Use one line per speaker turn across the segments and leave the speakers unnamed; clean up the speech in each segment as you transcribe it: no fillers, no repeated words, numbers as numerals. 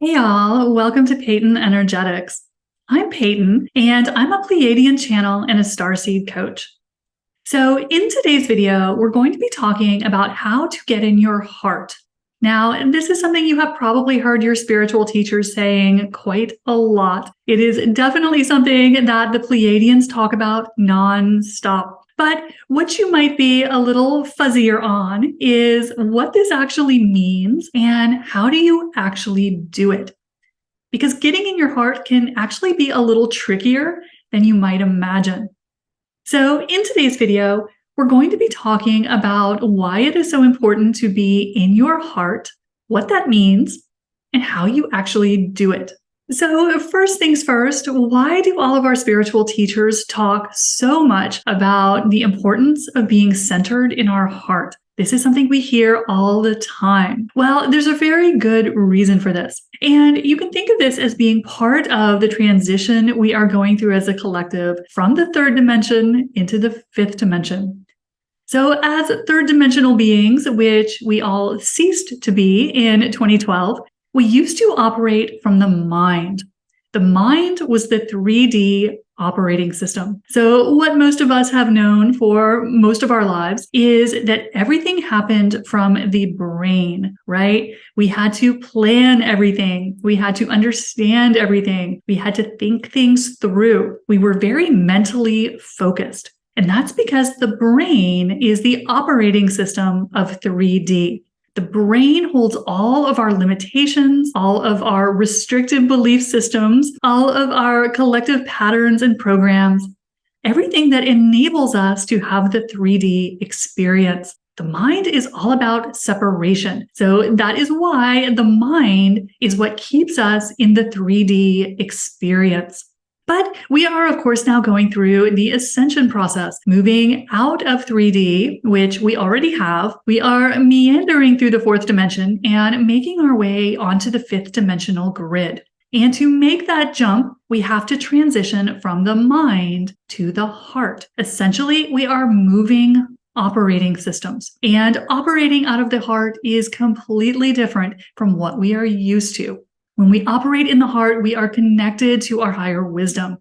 Hey y'all, welcome to Peyton Energetics. I'm Peyton, and I'm a Pleiadian channel and a starseed coach. So in today's video, we're going to be talking about how to get in your heart. Now, this is something you have probably heard your spiritual teachers saying quite a lot. It is definitely something that the Pleiadians talk about non-stop. But what you might be a little fuzzier on is what this actually means and how do you actually do it? Because getting in your heart can actually be a little trickier than you might imagine. So in today's video, we're going to be talking about why it is so important to be in your heart, what that means, and how you actually do it. So first things first, why do all of our spiritual teachers talk so much about the importance of being centered in our heart? This is something we hear all the time. Well, there's a very good reason for this. And you can think of this as being part of the transition we are going through as a collective from the third dimension into the fifth dimension. So as third dimensional beings, which we all ceased to be in 2012, we used to operate from the mind. The mind was the 3D operating system. So what most of us have known for most of our lives is that everything happened from the brain, right? We had to plan everything. We had to understand everything. We had to think things through. We were very mentally focused. And that's because the brain is the operating system of 3D. The brain holds all of our limitations, all of our restrictive belief systems, all of our collective patterns and programs, everything that enables us to have the 3D experience. The mind is all about separation. So that is why the mind is what keeps us in the 3D experience. But we are, of course, now going through the Ascension process, moving out of 3D, which we already have. We are meandering through the fourth dimension and making our way onto the fifth dimensional grid. And to make that jump, we have to transition from the mind to the heart. Essentially, we are moving operating systems. And operating out of the heart is completely different from what we are used to. When we operate in the heart, we are connected to our higher wisdom.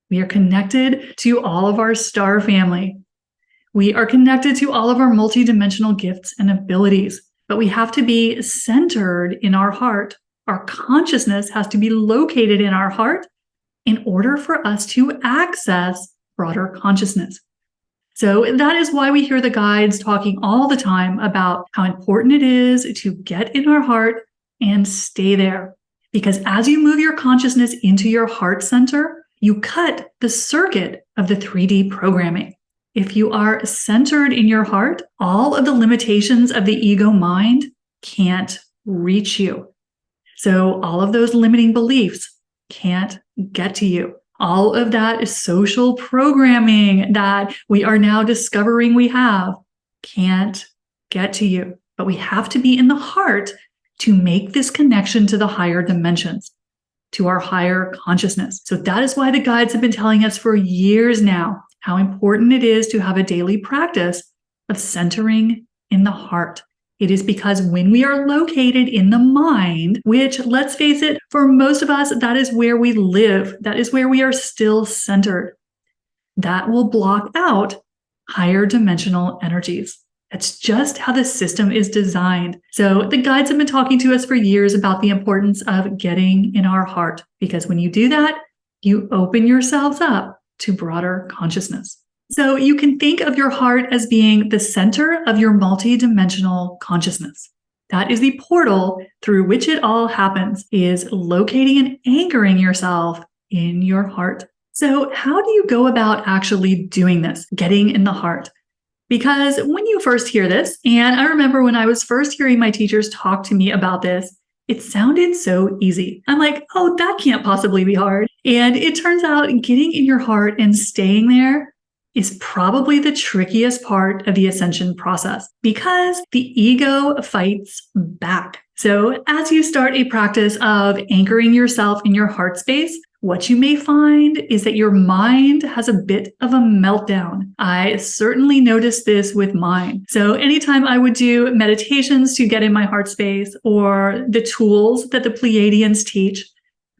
We are connected to all of our star family. We are connected to all of our multidimensional gifts and abilities. But we have to be centered in our heart. Our consciousness has to be located in our heart in order for us to access broader consciousness. So that is why we hear the guides talking all the time about how important it is to get in our heart and stay there. Because as you move your consciousness into your heart center, you cut the circuit of the 3D programming. If you are centered in your heart, all of the limitations of the ego mind can't reach you. So all of those limiting beliefs can't get to you. All of that social programming that we are now discovering we have can't get to you. But we have to be in the heart to make this connection to the higher dimensions, to our higher consciousness. So that is why the guides have been telling us for years now how important it is to have a daily practice of centering in the heart. It is because when we are located in the mind, which, let's face it, for most of us, that is where we live. That is where we are still centered. That will block out higher dimensional energies. That's just how the system is designed. So the guides have been talking to us for years about the importance of getting in our heart, because when you do that, you open yourselves up to broader consciousness. So you can think of your heart as being the center of your multidimensional consciousness. That is the portal through which it all happens, is locating and anchoring yourself in your heart. So how do you go about actually doing this, getting in the heart? Because when you first hear this, and I remember when I was first hearing my teachers talk to me about this, it sounded so easy. I'm like, oh, that can't possibly be hard. And it turns out getting in your heart and staying there is probably the trickiest part of the ascension process, because the ego fights back. So as you start a practice of anchoring yourself in your heart space, what you may find is that your mind has a bit of a meltdown. I certainly noticed this with mine. So anytime I would do meditations to get in my heart space or the tools that the Pleiadians teach,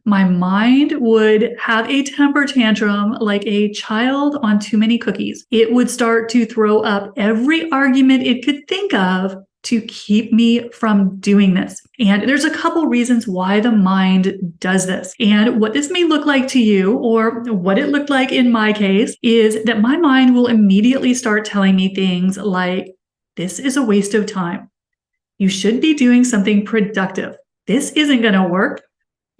my mind would have a temper tantrum like a child on too many cookies. It would start to throw up every argument it could think of to keep me from doing this. And there's a couple reasons why the mind does this. And what this may look like to you, or what it looked like in my case, is that my mind will immediately start telling me things like, this is a waste of time. You should be doing something productive. This isn't going to work.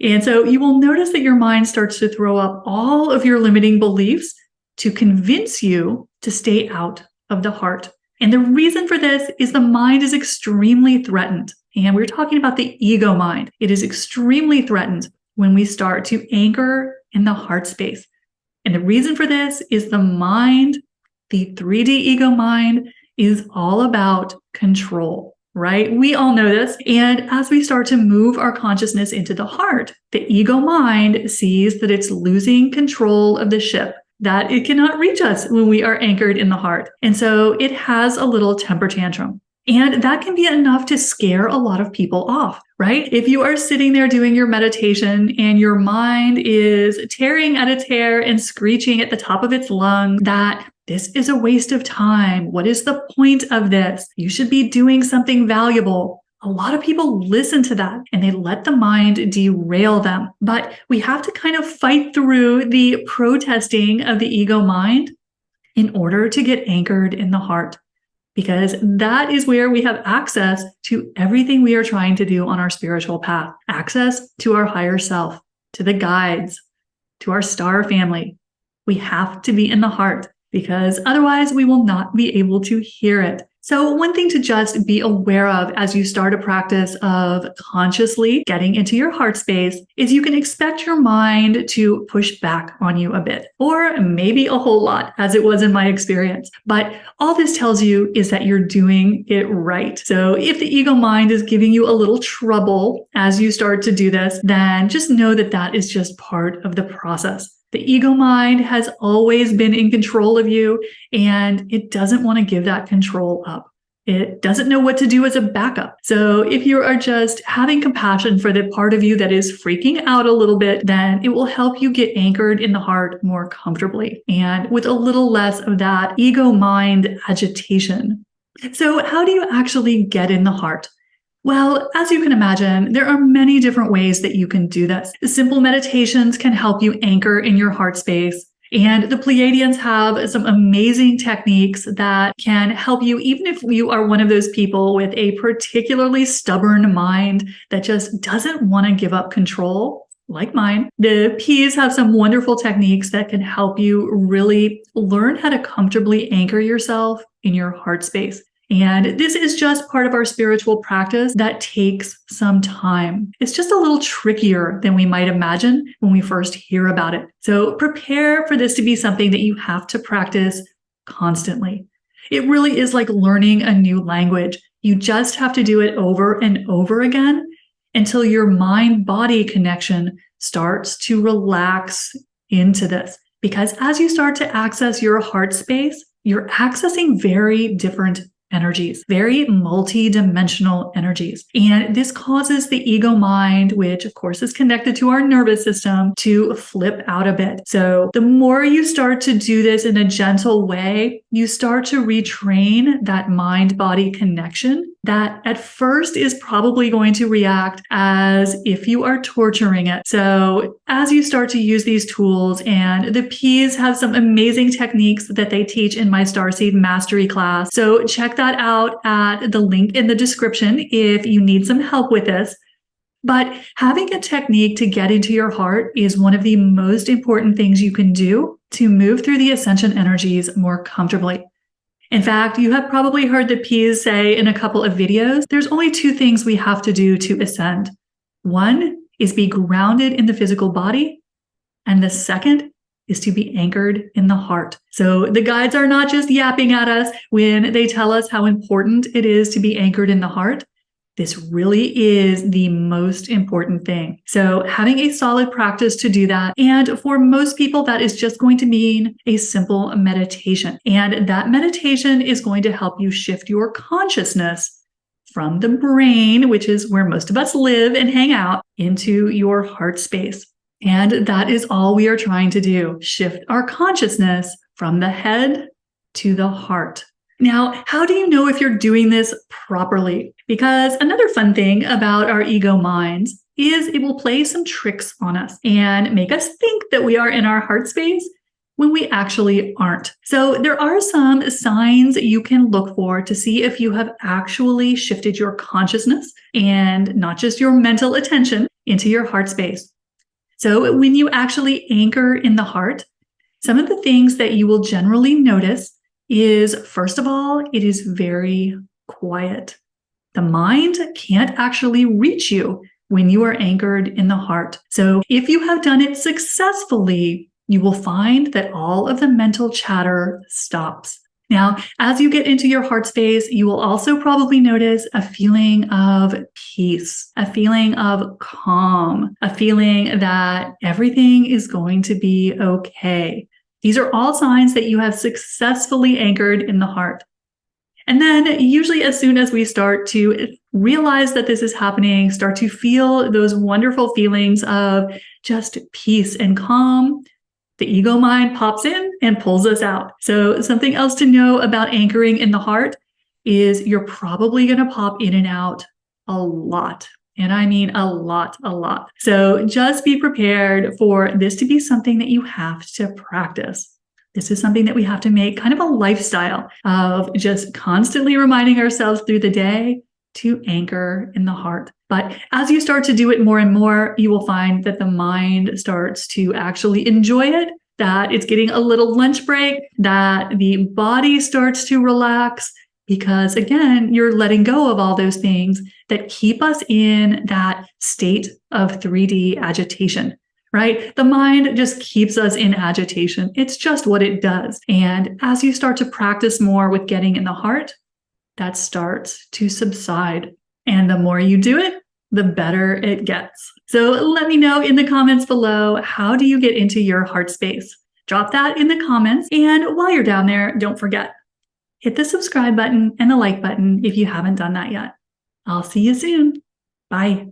And so you will notice that your mind starts to throw up all of your limiting beliefs to convince you to stay out of the heart. And the reason for this is the mind is extremely threatened. And we're talking about the ego mind. It is extremely threatened when we start to anchor in the heart space. And the reason for this is the mind, the 3D ego mind, is all about control, right? We all know this. And as we start to move our consciousness into the heart, the ego mind sees that it's losing control of the ship, that it cannot reach us when we are anchored in the heart. And so it has a little temper tantrum. And that can be enough to scare a lot of people off, right? If you are sitting there doing your meditation and your mind is tearing at its hair and screeching at the top of its lungs that this is a waste of time. What is the point of this? You should be doing something valuable. A lot of people listen to that and they let the mind derail them. But we have to kind of fight through the protesting of the ego mind in order to get anchored in the heart, because that is where we have access to everything we are trying to do on our spiritual path, access to our higher self, to the guides, to our star family. We have to be in the heart because otherwise we will not be able to hear it. So one thing to just be aware of as you start a practice of consciously getting into your heart space is you can expect your mind to push back on you a bit, or maybe a whole lot, as it was in my experience. But all this tells you is that you're doing it right. So if the ego mind is giving you a little trouble as you start to do this, then just know that that is just part of the process. The ego mind has always been in control of you, and it doesn't want to give that control up. It doesn't know what to do as a backup. So if you are just having compassion for the part of you that is freaking out a little bit, then it will help you get anchored in the heart more comfortably and with a little less of that ego mind agitation. So how do you actually get in the heart? Well, as you can imagine, there are many different ways that you can do this. Simple meditations can help you anchor in your heart space. And the Pleiadians have some amazing techniques that can help you, even if you are one of those people with a particularly stubborn mind that just doesn't want to give up control, like mine. The P's have some wonderful techniques that can help you really learn how to comfortably anchor yourself in your heart space. And this is just part of our spiritual practice that takes some time. It's just a little trickier than we might imagine when we first hear about it. So prepare for this to be something that you have to practice constantly. It really is like learning a new language. You just have to do it over and over again until your mind-body connection starts to relax into this. Because as you start to access your heart space, you're accessing very different energies, very multi-dimensional energies. And this causes the ego mind, which of course is connected to our nervous system, to flip out a bit. So the more you start to do this in a gentle way, you start to retrain that mind-body connection that at first is probably going to react as if you are torturing it. So as you start to use these tools, and the P's have some amazing techniques that they teach in my Starseed Mastery class. So check that out at the link in the description if you need some help with this. But having a technique to get into your heart is one of the most important things you can do to move through the Ascension energies more comfortably. In fact, you have probably heard the P's say in a couple of videos, there's only two things we have to do to ascend. One is be grounded in the physical body, and the second is to be anchored in the heart. So the guides are not just yapping at us when they tell us how important it is to be anchored in the heart. This really is the most important thing. So having a solid practice to do that. And for most people, that is just going to mean a simple meditation. And that meditation is going to help you shift your consciousness from the brain, which is where most of us live and hang out, into your heart space. And that is all we are trying to do, shift our consciousness from the head to the heart. Now, how do you know if you're doing this properly? Because another fun thing about our ego minds is it will play some tricks on us and make us think that we are in our heart space when we actually aren't. So there are some signs you can look for to see if you have actually shifted your consciousness and not just your mental attention into your heart space. So when you actually anchor in the heart, some of the things that you will generally notice is, first of all, it is very quiet. The mind can't actually reach you when you are anchored in the heart. So if you have done it successfully, you will find that all of the mental chatter stops. Now, as you get into your heart space, you will also probably notice a feeling of peace, a feeling of calm, a feeling that everything is going to be okay. These are all signs that you have successfully anchored in the heart. And then usually as soon as we start to realize that this is happening, start to feel those wonderful feelings of just peace and calm, the ego mind pops in and pulls us out. So something else to know about anchoring in the heart is you're probably going to pop in and out a lot. And I mean a lot. So just be prepared for this to be something that you have to practice. This is something that we have to make kind of a lifestyle of just constantly reminding ourselves through the day to anchor in the heart. But as you start to do it more and more, you will find that the mind starts to actually enjoy it, that it's getting a little lunch break, that the body starts to relax, because again, you're letting go of all those things that keep us in that state of 3D agitation, right? The mind just keeps us in agitation. It's just what it does. And as you start to practice more with getting in the heart, that starts to subside. And the more you do it, the better it gets. So let me know in the comments below, how do you get into your heart space? Drop that in the comments. And while you're down there, don't forget, hit the subscribe button and the like button if you haven't done that yet. I'll see you soon. Bye.